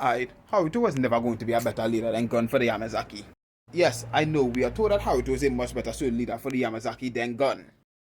Alright, Haruto was never going to be a better leader than Gon for the Yamazaki. Yes, I know we are told that Haruto is a much better student leader for the Yamazaki than Gon.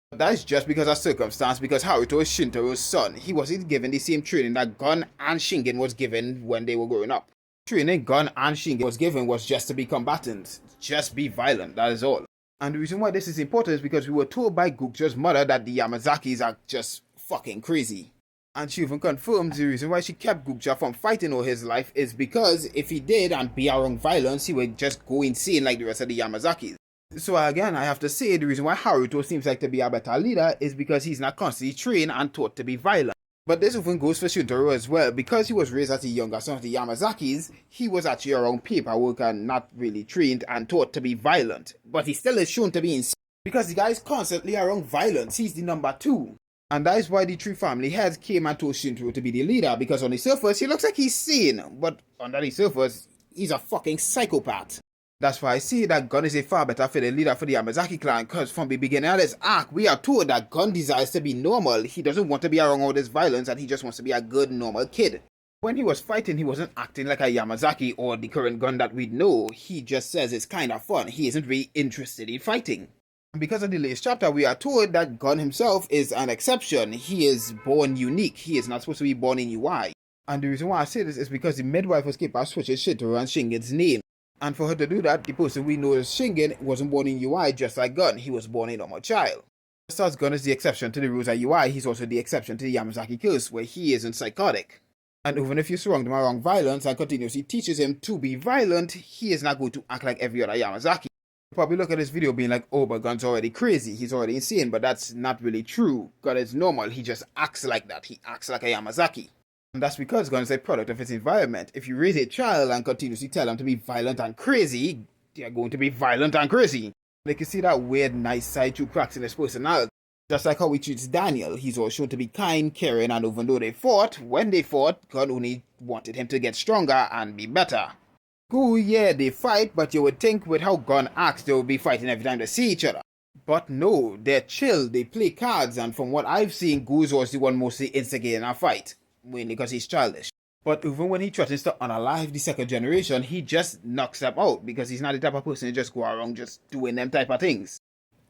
But that is just because of circumstance, because Haruto is Shintaro's son. He wasn't given the same training that Gon and Shingen was given when they were growing up. Training Gon and Shingen was given was just to be combatants, just be violent, that is all. And the reason why this is important is because we were told by Gukja's mother that the Yamazakis are just fucking crazy. And she even confirms the reason why she kept Gukja from fighting all his life is because if he did and be around violence, he would just go insane like the rest of the Yamazakis. So again, I have to say the reason why Haruto seems like to be a better leader is because he's not constantly trained and taught to be violent. But this often goes for Shintaro as well. Because he was raised as a younger son of the Yamazakis, he was actually around paperwork and not really trained and taught to be violent. But he still is shown to be insane because the guy is constantly around violence. He's the number 2. And that is why the three family heads came and told Shintaro to be the leader, because on the surface he looks like he's sane, but under the surface he's a fucking psychopath. That's why I say that Gon is a far better fit leader for the Yamazaki clan, because from the beginning of this arc we are told that Gon desires to be normal. He doesn't want to be around all this violence and he just wants to be a good normal kid. When he was fighting, he wasn't acting like a Yamazaki or the current Gon that we know. He just says it's kind of fun. He isn't really interested in fighting. Because of the latest chapter, we are told that Gon himself is an exception. He is born unique. He is not supposed to be born in UI. And the reason why I say this is because the midwife was capable of switching Shintaro and Shingen's name. And for her to do that, the person we know as Shingen wasn't born in UI just like Gon. He was born a normal child. Just as Gon is the exception to the rules at UI, he's also the exception to the Yamazaki curse, where he isn't psychotic. And even if you surround him around violence and continuously teaches him to be violent, he is not going to act like every other Yamazaki. Probably look at this video being like, oh, but Gon's already crazy, he's already insane, but that's not really true. Gon is normal, he just acts like that, he acts like a Yamazaki. And that's because Gon is a product of his environment. If you raise a child and continuously tell them to be violent and crazy, they're going to be violent and crazy. They can see that weird, nice side to cracks in his personality. Just like how he treats Daniel, he's always shown to be kind, caring, and even though they fought, when they fought, Gon only wanted him to get stronger and be better. Cool, yeah, they fight, but you would think with how Gon acts, they would be fighting every time they see each other. But no, they're chill, they play cards, and from what I've seen, Goose was the one mostly instigating a fight, mainly because he's childish. But even when he threatens to unalive the second generation, he just knocks them out, because he's not the type of person to just go around just doing them type of things.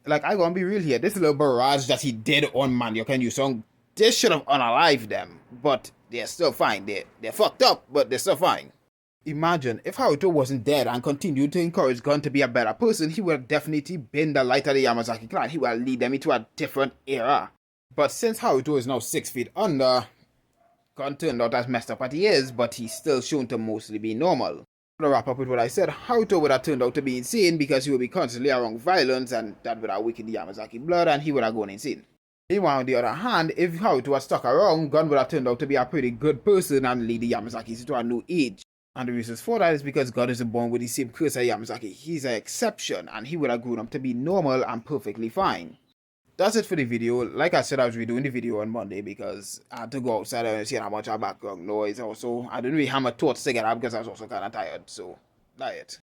Like, I gonna be real here, this little barrage that he did on Manyoka and Yusong, this should have unalived them, but they're still fine. They're fucked up, but they're still fine. Imagine, if Haruto wasn't dead and continued to encourage Gon to be a better person, he would have definitely been the light of the Yamazaki clan. He would have lead them into a different era. But since Haruto is now 6 feet under, Gon turned out as messed up as he is, but he's still shown to mostly be normal. To wrap up with what I said, Haruto would have turned out to be insane because he would be constantly around violence and that would have weakened the Yamazaki blood and he would have gone insane. Meanwhile, on the other hand, if Haruto had stuck around, Gon would have turned out to be a pretty good person and lead the Yamazakis into a new age. And the reasons for that is because Gon isn't born with the same curse as Yamazaki. He's an exception and he would have grown up to be normal and perfectly fine. That's it for the video. Like I said, I was redoing the video on Monday because I had to go outside and see how much background noise. Also, I didn't really have my thoughts together because I was also kind of tired. So, that's it.